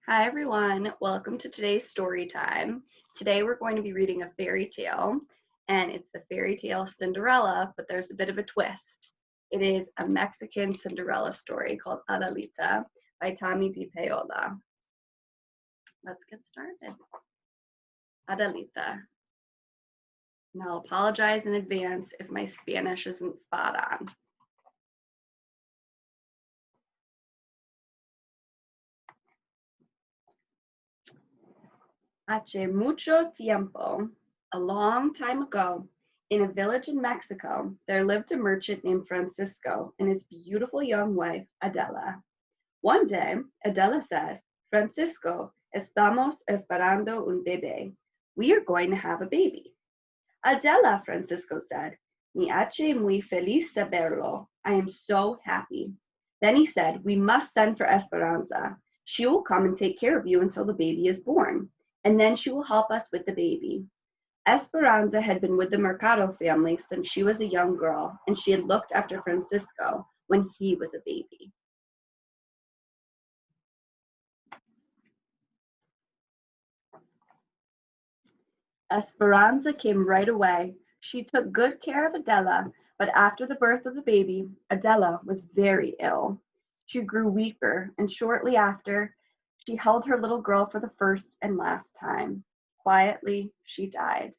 Hi everyone, welcome to today's story time. Today we're going to be reading a fairy tale, and it's the fairy tale Cinderella, but there's a bit of a twist. It is a Mexican Cinderella story called Adelita by Tomie DePaola. Let's get started. Adelita. And I'll apologize in advance if my Spanish isn't spot on. Hace mucho tiempo, a long time ago, in a village in Mexico, there lived a merchant named Francisco and his beautiful young wife, Adela. One day, Adela said, Francisco, estamos esperando un bebé. We are going to have a baby. Adela, Francisco said, me hace muy feliz saberlo. I am so happy. Then he said, we must send for Esperanza. She will come and take care of you until the baby is born, and then she will help us with the baby. Esperanza had been with the Mercado family since she was a young girl, and she had looked after Francisco when he was a baby. Esperanza came right away. She took good care of Adela, but after the birth of the baby, Adela was very ill. She grew weaker, and shortly after, she held her little girl for the first and last time. Quietly, she died.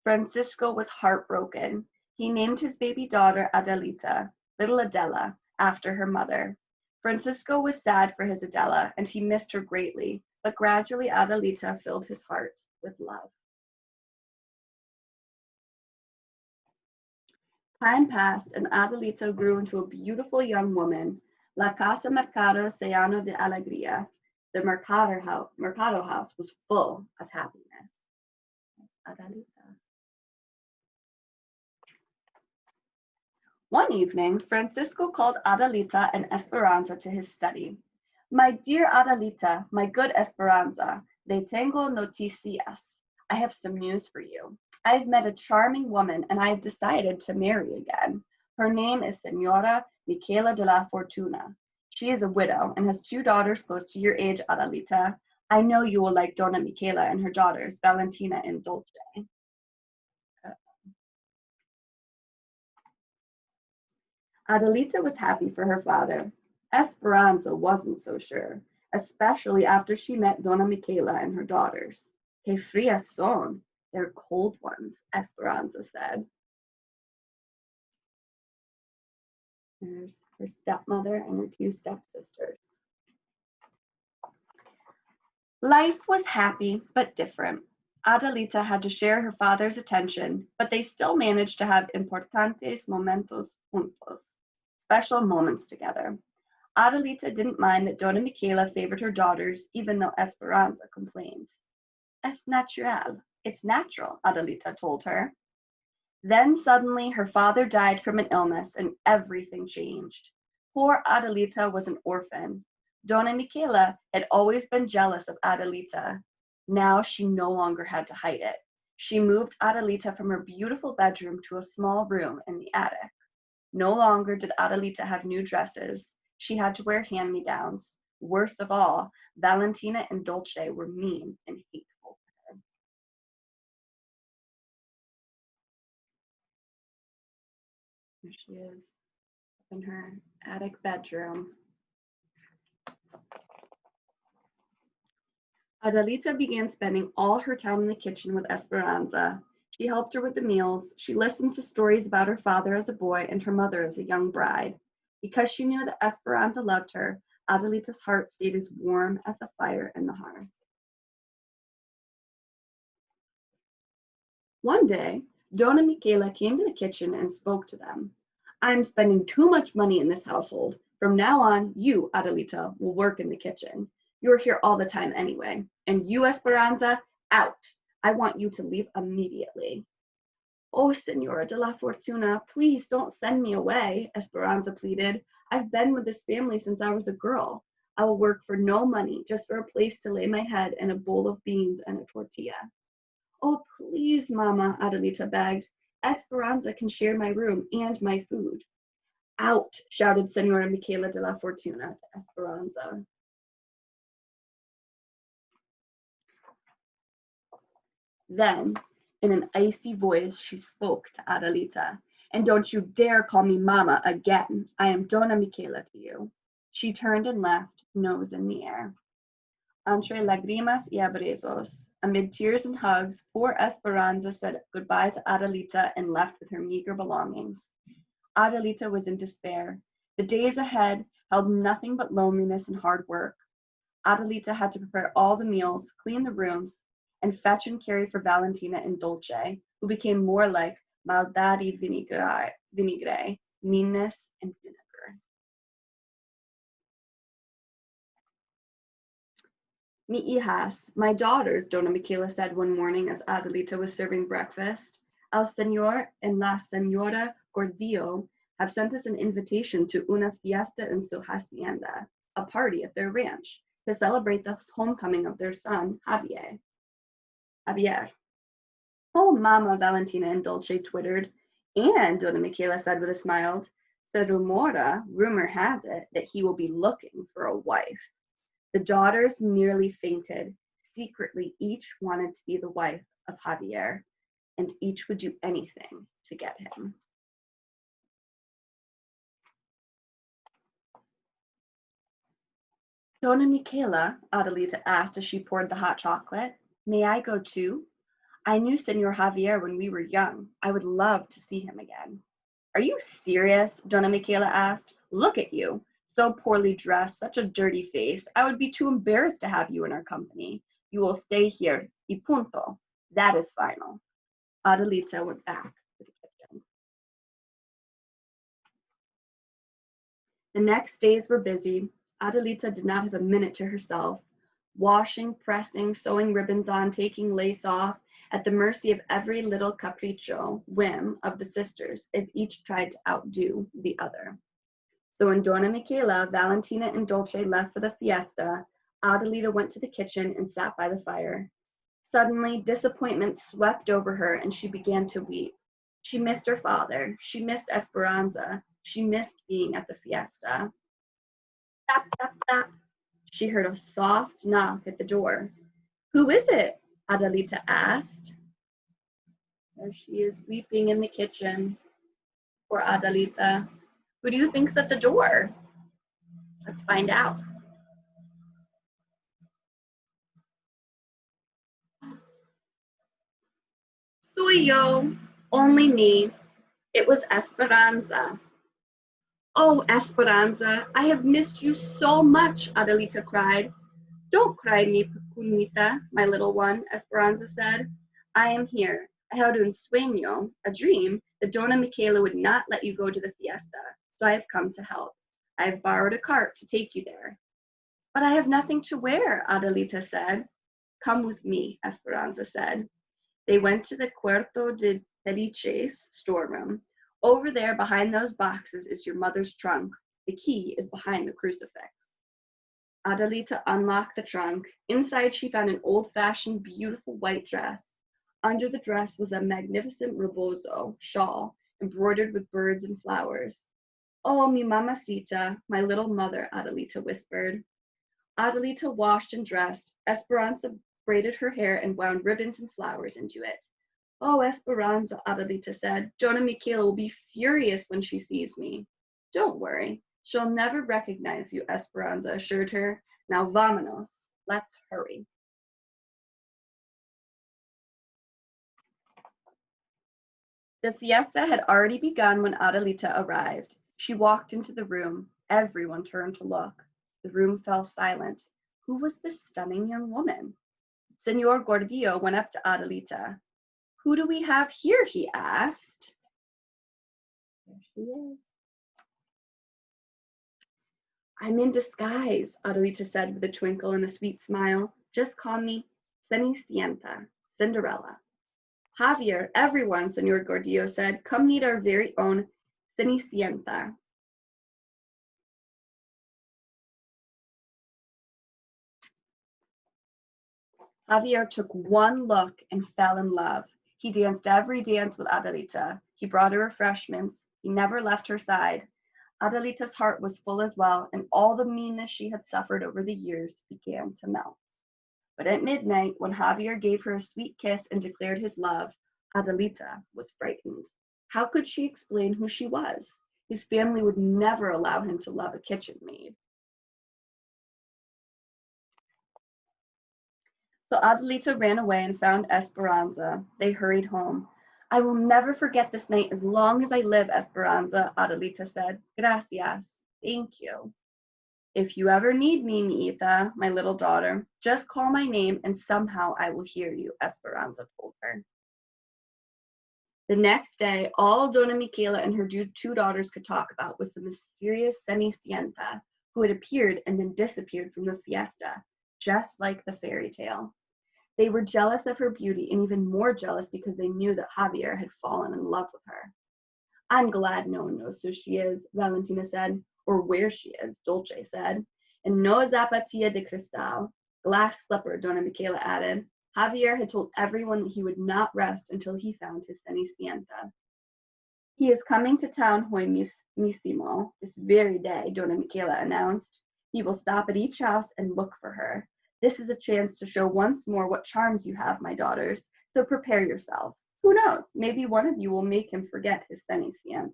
Francisco was heartbroken. He named his baby daughter Adelita, little Adela, after her mother. Francisco was sad for his Adela, and he missed her greatly, but gradually Adelita filled his heart with love. Time passed, and Adelita grew into a beautiful young woman. La Casa Mercado se llenó de alegría. The Mercado house was full of happiness. Adelita. One evening, Francisco called Adelita and Esperanza to his study. My dear Adelita, my good Esperanza, le tengo noticias. I have some news for you. I've met a charming woman and I've decided to marry again. Her name is Senora Michaela de la Fortuna. She is a widow and has two daughters close to your age, Adelita. I know you will like Dona Michaela and her daughters, Valentina and Dulce. Adelita was happy for her father. Esperanza wasn't so sure, especially after she met Dona Michaela and her daughters. Que frias son. They're cold ones, Esperanza said. There's her stepmother and her two stepsisters. Life was happy but different. Adelita had to share her father's attention, but they still managed to have importantes momentos juntos, special moments together. Adelita didn't mind that Dona Michaela favored her daughters, even though Esperanza complained. Es natural. It's natural, Adelita told her. Then suddenly her father died from an illness and everything changed. Poor Adelita was an orphan. Dona Michaela had always been jealous of Adelita. Now she no longer had to hide it. She moved Adelita from her beautiful bedroom to a small room in the attic. No longer did Adelita have new dresses. She had to wear hand-me-downs. Worst of all, Valentina and Dulce were mean and hateful to her. There she is in her attic bedroom. Adelita began spending all her time in the kitchen with Esperanza. She helped her with the meals. She listened to stories about her father as a boy and her mother as a young bride. Because she knew that Esperanza loved her, Adelita's heart stayed as warm as the fire in the hearth. One day, Dona Michaela came to the kitchen and spoke to them. I'm spending too much money in this household. From now on, you, Adelita, will work in the kitchen. You're here all the time anyway. And you, Esperanza, out. I want you to leave immediately. Oh, Senora de la Fortuna, please don't send me away, Esperanza pleaded. I've been with this family since I was a girl. I will work for no money, just for a place to lay my head and a bowl of beans and a tortilla. Oh, please, Mama, Adelita begged. Esperanza can share my room and my food. Out, shouted Senora Michaela de la Fortuna to Esperanza. Then, in an icy voice, she spoke to Adelita. And don't you dare call me Mama again. I am Dona Michaela to you. She turned and left, nose in the air. Entre lágrimas y abrazos, amid tears and hugs, poor Esperanza said goodbye to Adelita and left with her meager belongings. Adelita was in despair. The days ahead held nothing but loneliness and hard work. Adelita had to prepare all the meals, clean the rooms, and fetch and carry for Valentina and Dolce, who became more like maldad y vinagre, meanness and vinegar. Mi hijas, my daughters, Dona Michaela said one morning as Adelita was serving breakfast. El Señor and la Señora Gordillo have sent us an invitation to una fiesta en su hacienda, a party at their ranch, to celebrate the homecoming of their son, Javier. Oh, Mama, Valentina and Dolce twittered. And, Dona Michaela said with a smile, se rumora, rumor has it, that he will be looking for a wife. The daughters nearly fainted. Secretly, each wanted to be the wife of Javier, and each would do anything to get him. Dona Michaela, Adelita asked as she poured the hot chocolate, may I go too? I knew Senor Javier when we were young. I would love to see him again. Are you serious? Dona Michaela asked. Look at you. So poorly dressed, such a dirty face. I would be too embarrassed to have you in our company. You will stay here, y punto. That is final. Adelita went back to the kitchen. The next days were busy. Adelita did not have a minute to herself. Washing, pressing, sewing ribbons on, taking lace off, at the mercy of every little capricho, whim of the sisters, as each tried to outdo the other. So when Dona Michaela, Valentina, and Dolce left for the fiesta, Adelita went to the kitchen and sat by the fire. Suddenly, disappointment swept over her and she began to weep. She missed her father. She missed Esperanza. She missed being at the fiesta. Tap, tap, tap. She heard a soft knock at the door. Who is it? Adelita asked. There she is weeping in the kitchen. Poor Adelita. Who do you think's at the door? Let's find out. Soy yo, only me. It was Esperanza. Oh, Esperanza, I have missed you so much, Adelita cried. Don't cry, mi pequeñita, my little one, Esperanza said. I am here. I had un sueño, a dream, that Dona Michaela would not let you go to the fiesta, so I have come to help. I have borrowed a cart to take you there. But I have nothing to wear, Adelita said. Come with me, Esperanza said. They went to the Cuarto de Felice's storeroom. Over there, behind those boxes, is your mother's trunk. The key is behind the crucifix. Adelita unlocked the trunk. Inside, she found an old-fashioned, beautiful white dress. Under the dress was a magnificent rebozo shawl embroidered with birds and flowers. Oh, mi mamacita, my little mother, Adelita whispered. Adelita washed and dressed. Esperanza braided her hair and wound ribbons and flowers into it. Oh, Esperanza, Adelita said. Dona Michaela will be furious when she sees me. Don't worry. She'll never recognize you, Esperanza assured her. Now vámonos. Let's hurry. The fiesta had already begun when Adelita arrived. She walked into the room. Everyone turned to look. The room fell silent. Who was this stunning young woman? Senor Gordillo went up to Adelita. Who do we have here? He asked. There she is. I'm in disguise, Adelita said with a twinkle and a sweet smile. Just call me Cenicienta, Cinderella. Javier, everyone, Senor Gordillo said, come meet our very own Cenicienta. Javier took one look and fell in love. He danced every dance with Adelita. He brought her refreshments. He never left her side. Adelita's heart was full as well, and all the meanness she had suffered over the years began to melt. But at midnight, when Javier gave her a sweet kiss and declared his love, Adelita was frightened. How could she explain who she was? His family would never allow him to love a kitchen maid. So Adelita ran away and found Esperanza. They hurried home. I will never forget this night as long as I live, Esperanza, Adelita said. Gracias. Thank you. If you ever need me, Niita, my little daughter, just call my name and somehow I will hear you, Esperanza told her. The next day, all Dona Michaela and her two daughters could talk about was the mysterious Cenicienta, who had appeared and then disappeared from the fiesta, just like the fairy tale. They were jealous of her beauty and even more jealous because they knew that Javier had fallen in love with her. I'm glad no one knows who she is, Valentina said, or where she is, Dolce said. And no zapatilla de cristal, glass slipper, Dona Michaela added. Javier had told everyone that he would not rest until he found his Cenicienta. He is coming to town hoy mismo, this very day, Dona Michaela announced. He will stop at each house and look for her. This is a chance to show once more what charms you have, my daughters, so prepare yourselves. Who knows, maybe one of you will make him forget his Cenicienta.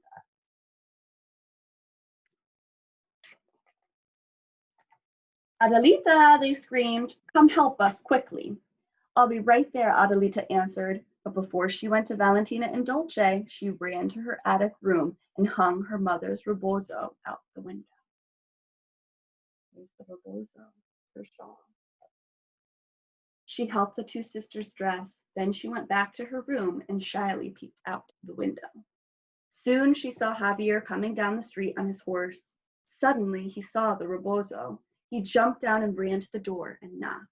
Adelita, they screamed, come help us quickly. I'll be right there, Adelita answered, but before she went to Valentina and Dolce, she ran to her attic room and hung her mother's rebozo out the window. There's the rebozo, her shawl. She helped the two sisters dress, then she went back to her room and shyly peeked out the window. Soon she saw Javier coming down the street on his horse. Suddenly he saw the rebozo. He jumped down and ran to the door and knocked.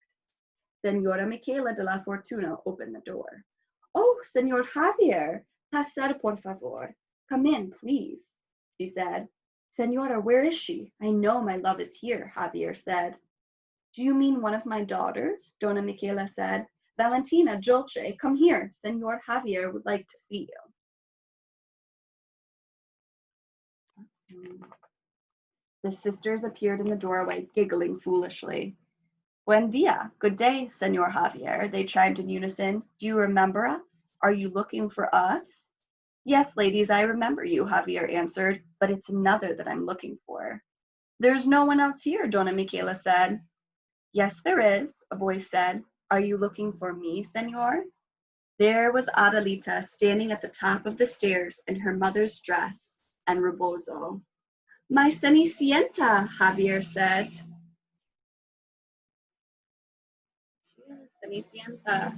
Senora Michaela de la Fortuna opened the door. Oh, Senor Javier, pasar por favor. Come in, please, she said. Senora, where is she? I know my love is here, Javier said. Do you mean one of my daughters? Dona Michaela said. Valentina, Dolce, come here. Senor Javier would like to see you. The sisters appeared in the doorway, giggling foolishly. Buen dia, good day, Senor Javier, they chimed in unison. Do you remember us? Are you looking for us? Yes, ladies, I remember you, Javier answered, but it's another that I'm looking for. There's no one else here, Dona Michaela said. Yes, there is, a voice said. Are you looking for me, senor? There was Adelita standing at the top of the stairs in her mother's dress and rebozo. My Cenicienta, Javier said. Cenicienta.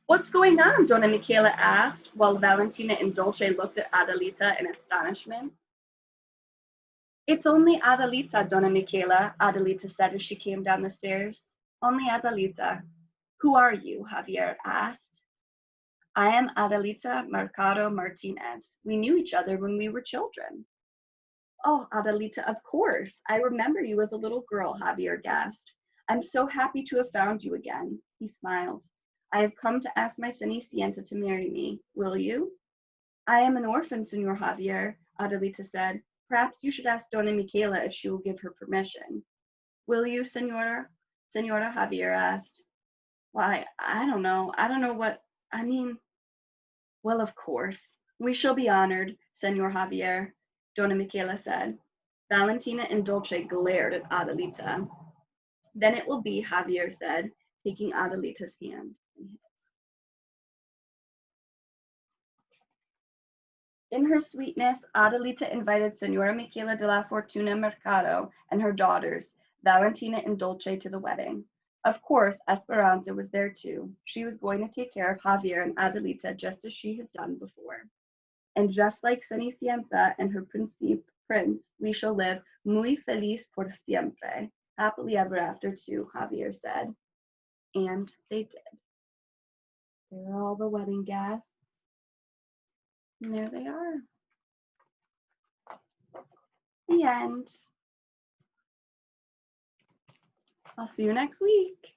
What's going on? Dona Michaela asked, while Valentina and Dolce looked at Adelita in astonishment. It's only Adelita, Dona Michaela, Adelita said as she came down the stairs. Only Adelita. Who are you? Javier asked. I am Adelita Mercado Martinez. We knew each other when we were children. Oh, Adelita, of course. I remember you as a little girl, Javier gasped. I'm so happy to have found you again. He smiled. I have come to ask my Cenicienta to marry me. Will you? I am an orphan, Senor Javier, Adelita said. Perhaps you should ask Dona Michaela if she will give her permission. Will you, Senora? Senora Javier asked. Why, I don't know. I don't know what, I mean, well, of course. We shall be honored, Senor Javier, Dona Michaela said. Valentina and Dolce glared at Adelita. Then it will be, Javier said, taking Adelita's hand in his. In her sweetness, Adelita invited Senora Michaela de la Fortuna Mercado and her daughters, Valentina and Dolce, to the wedding. Of course, Esperanza was there too. She was going to take care of Javier and Adelita just as she had done before. And just like Cenicienta and her prince, we shall live muy feliz por siempre, happily ever after too, Javier said. And they did. There are all the wedding guests. And there they are. The end. I'll see you next week.